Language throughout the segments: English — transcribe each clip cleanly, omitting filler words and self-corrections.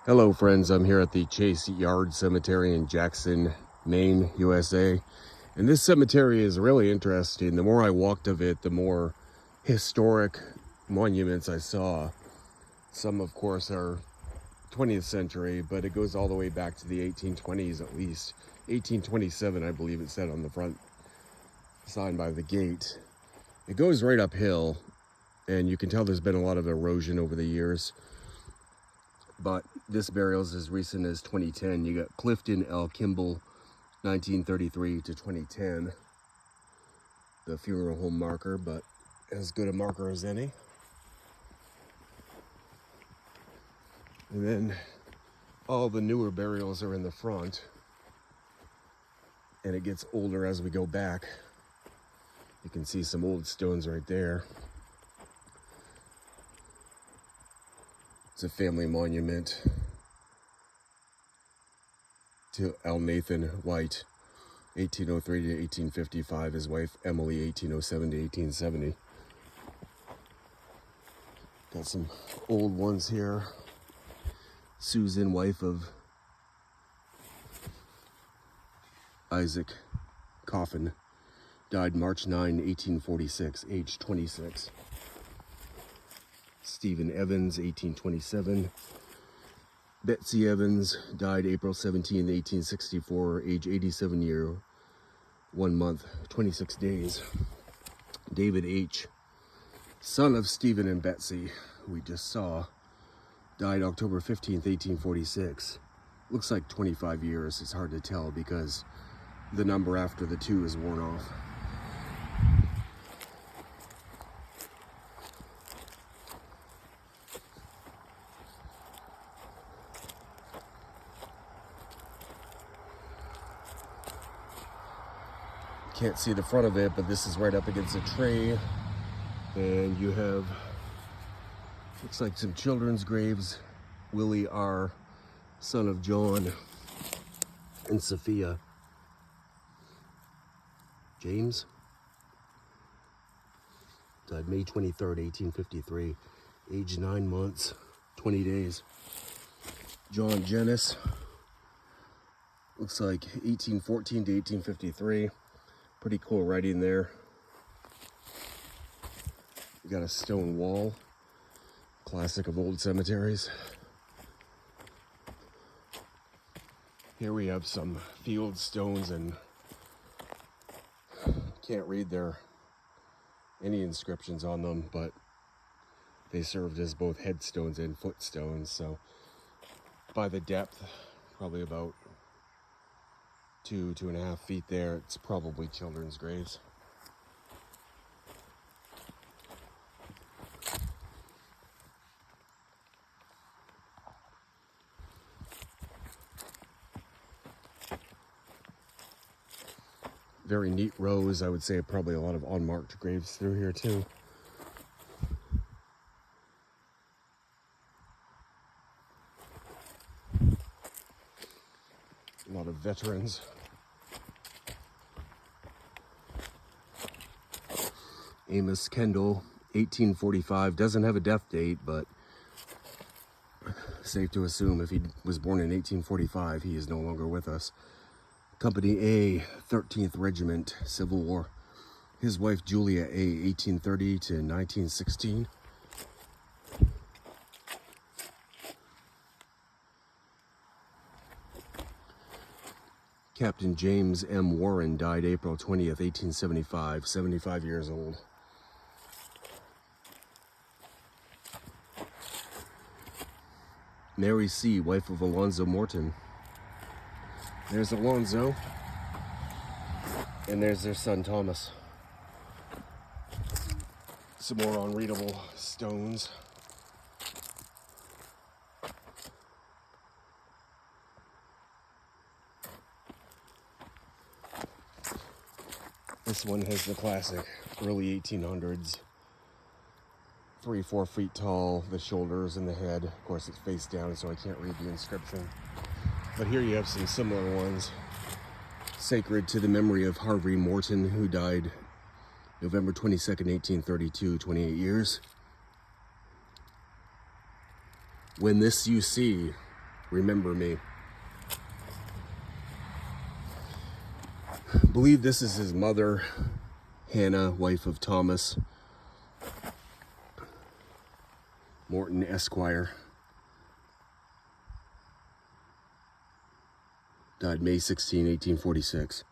Hello friends, I'm here at the Chase Yard Cemetery in Jackson, Maine, USA. And this cemetery is really interesting. The more I walked of it, the more historic monuments I saw. Some of course are 20th century, but it goes all the way back to the 1820s at least. 1827 I believe it said on the front sign by the gate. It goes right uphill and you can tell there's been a lot of erosion over the years. But this burial is as recent as 2010. You got Clifton L. Kimball, 1933 to 2010. The funeral home marker, but as good a marker as any. And then all the newer burials are in the front. And it gets older as we go back. You can see some old stones right there. It's a family monument to L. Nathan White, 1803 to 1855. His wife, Emily, 1807 to 1870. Got some old ones here. Susan, wife of Isaac Coffin, died March 9, 1846, age 26. Stephen Evans, 1827. Betsy Evans died April 17, 1864, age 87 year, 1 month, 26 days. David H., son of Stephen and Betsy, who we just saw, died October 15th, 1846. Looks like 25 years. It's hard to tell because the number after the 2 is worn off. Can't see the front of it, but this is right up against a tree. And you have, looks like some children's graves. Willie R., son of John and Sophia. James died May 23rd, 1853, age 9 months, 20 days. John Jennis, looks like 1814 to 1853. Pretty cool writing there. We got a stone wall, classic of old cemeteries. Here we have some field stones, and can't read any inscriptions on them, but they served as both headstones and footstones. So by the depth, probably about 2.5 feet there, it's probably children's graves. Very neat rows. I would say probably a lot of unmarked graves through here too. A lot of veterans. Amos Kendall, 1845. Doesn't have a death date, but safe to assume if he was born in 1845, he is no longer with us. Company A, 13th Regiment, Civil War. His wife Julia A., 1830 to 1916. Captain James M. Warren died April 20th, 1875, 75 years old. Mary C., wife of Alonzo Morton. There's Alonzo, and there's their son Thomas. Some more unreadable stones. This one has the classic early 1800s. 3-4 feet tall, the shoulders and the head. Of course, it's face down, so I can't read the inscription. But here you have some similar ones. Sacred to the memory of Harvey Morton, who died November 22nd, 1832, 28 years. When this you see, remember me. I believe this is his mother, Hannah, wife of Thomas Morton, Esquire. Died May 16, 1846.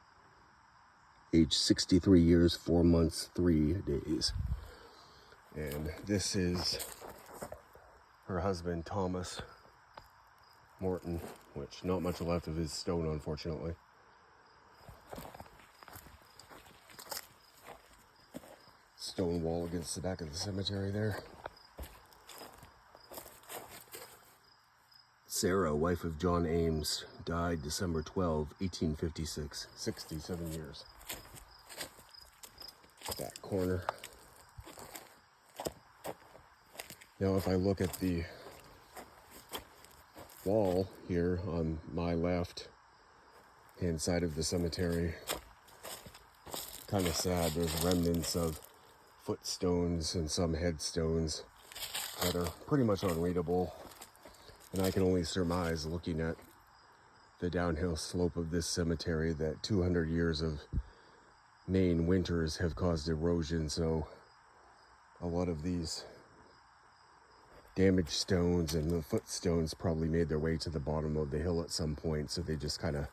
Age 63 years, 4 months, 3 days. And this is her husband, Thomas Morton, which not much left of his stone, unfortunately. Stone wall against the back of the cemetery there. Sarah, wife of John Ames, died December 12, 1856, 67 years. That corner. Now if I look at the wall here on my left hand side of the cemetery, kind of sad. There's remnants of footstones and some headstones that are pretty much unreadable. And I can only surmise, looking at the downhill slope of this cemetery, that 200 years of Maine winters have caused erosion, so a lot of these damaged stones and the footstones probably made their way to the bottom of the hill at some point, so they just kind of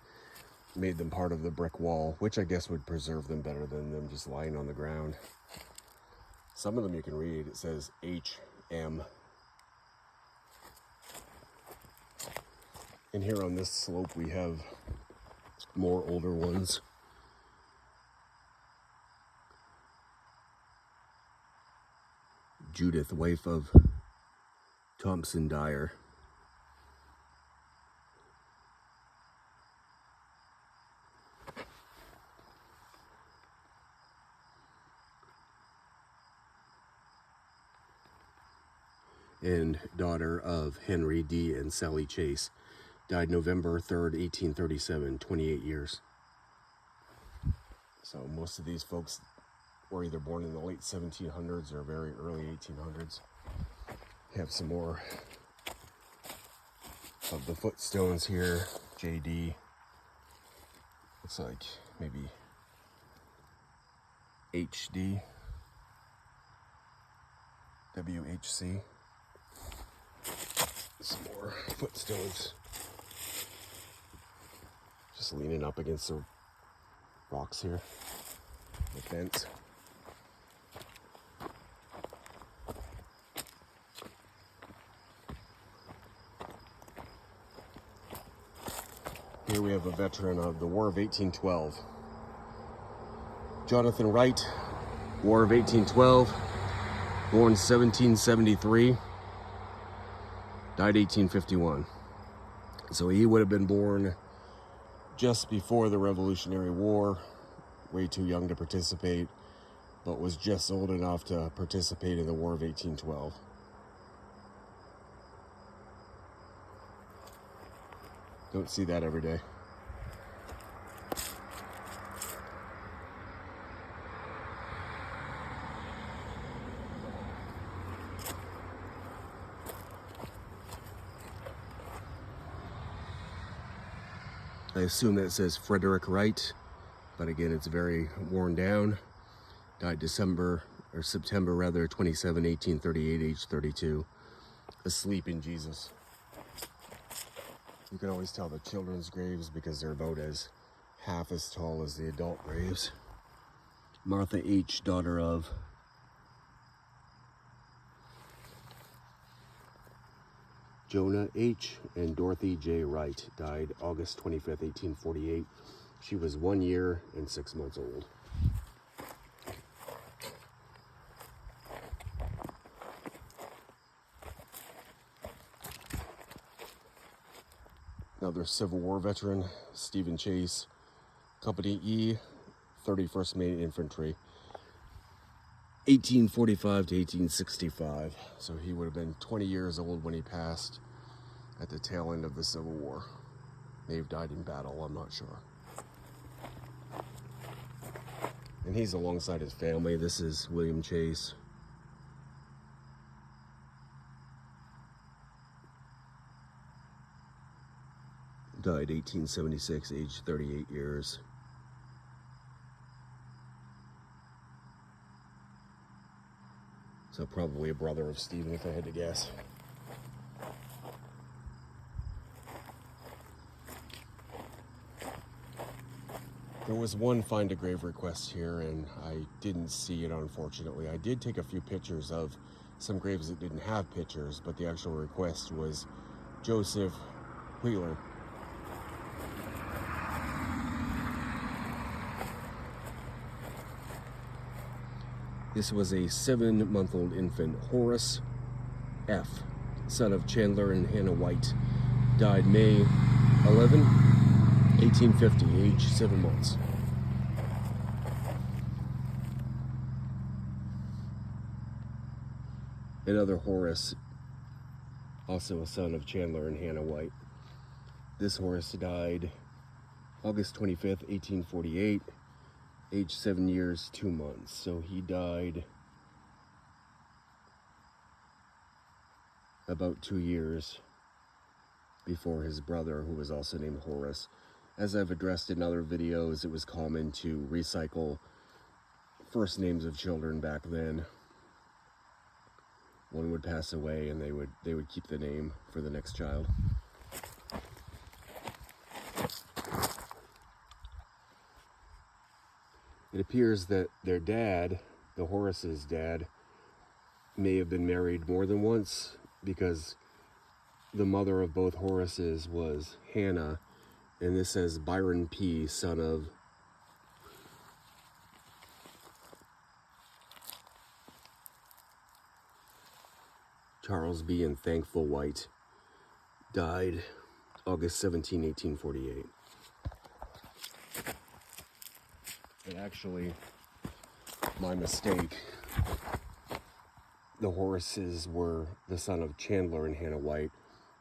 made them part of the brick wall, which I guess would preserve them better than them just lying on the ground. Some of them you can read. It says H.M. And here on this slope we have more older ones. Judith, wife of Thompson Dyer. And daughter of Henry D. and Sally Chase. Died November 3rd, 1837, 28 years. So most of these folks were either born in the late 1700s or very early 1800s. Have some more of the footstones here. JD. Looks like maybe HD. WHC. Some more footstones. Just leaning up against the rocks here. The fence. Here we have a veteran of the War of 1812. Jonathan Wright, War of 1812, born 1773, died 1851. So he would have been born just before the Revolutionary War, way too young to participate, but was just old enough to participate in the War of 1812. Don't see that every day. I assume that says Frederick Wright, but again, it's very worn down. Died September 27, 1838, age 32. Asleep in Jesus. You can always tell the children's graves because they're about half as tall as the adult graves. Martha H., daughter of Jonah H. and Dorothy J. Wright, died August 25th, 1848. She was 1 year and 6 months old. Another Civil War veteran, Stephen Chase, Company E, 31st Maine Infantry, 1845 to 1865. So he would have been 20 years old when he passed at the tail end of the Civil War. May have died in battle, I'm not sure. And he's alongside his family. This is William Chase. Died 1876, age 38 years. So probably a brother of Stephen, if I had to guess. There was one find a grave request here, and I didn't see it, unfortunately. I did take a few pictures of some graves that didn't have pictures, but the actual request was Joseph Wheeler. This was a 7-month-old infant, Horace F., son of Chandler and Hannah White. Died May 11, 1850, age 7 months. Another Horace, also a son of Chandler and Hannah White. This Horace died August 25th, 1848, age 7 years, 2 months. So he died about 2 years before his brother, who was also named Horace. As I've addressed in other videos, it was common to recycle first names of children back then. One would pass away and they would keep the name for the next child. It appears that their dad, the Horace's dad, may have been married more than once, because the mother of both Horaces was Hannah, and this says Byron P., son of Charles B. and Thankful White, died August 17, 1848. And actually, my mistake. The Horaces were the son of Chandler and Hannah White.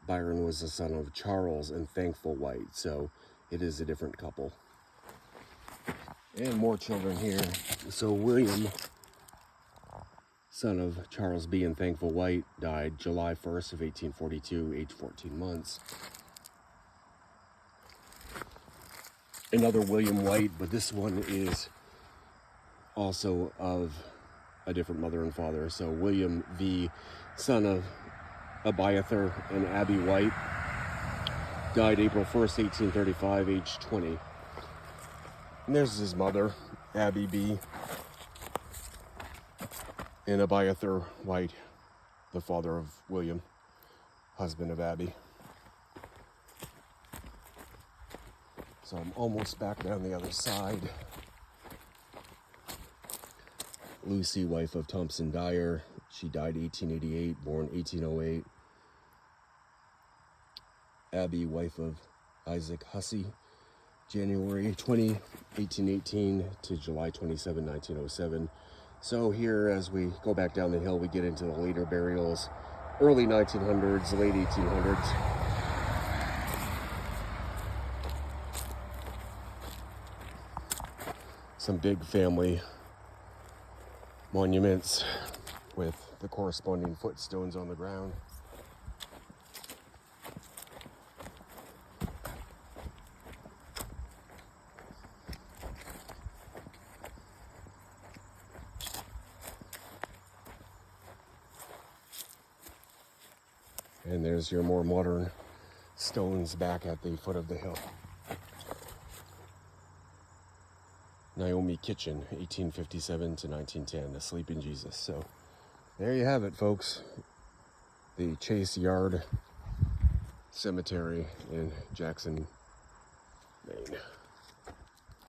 Byron was the son of Charles and Thankful White, so it is a different couple. And more children here. So William, son of Charles B. and Thankful White, died July 1st of 1842, age 14 months. Another William White, but this one is also of a different mother and father. So William V., son of Abiathar and Abby White, died April 1st, 1835, age 20. And there's his mother, Abby B., and Abiathar White, the father of William, husband of Abby. So I'm almost back down the other side. Lucy, wife of Thompson Dyer, she died 1888, born 1808. Abby, wife of Isaac Hussey, January 20, 1818 to July 27, 1907. So here, as we go back down the hill, we get into the later burials, early 1900s, late 1800s. Some big family monuments with the corresponding footstones on the ground. And there's your more modern stones back at the foot of the hill. Naomi Kitchen, 1857 to 1910, Asleep in Jesus. So there you have it, folks. The Chase Yard Cemetery in Jackson, Maine.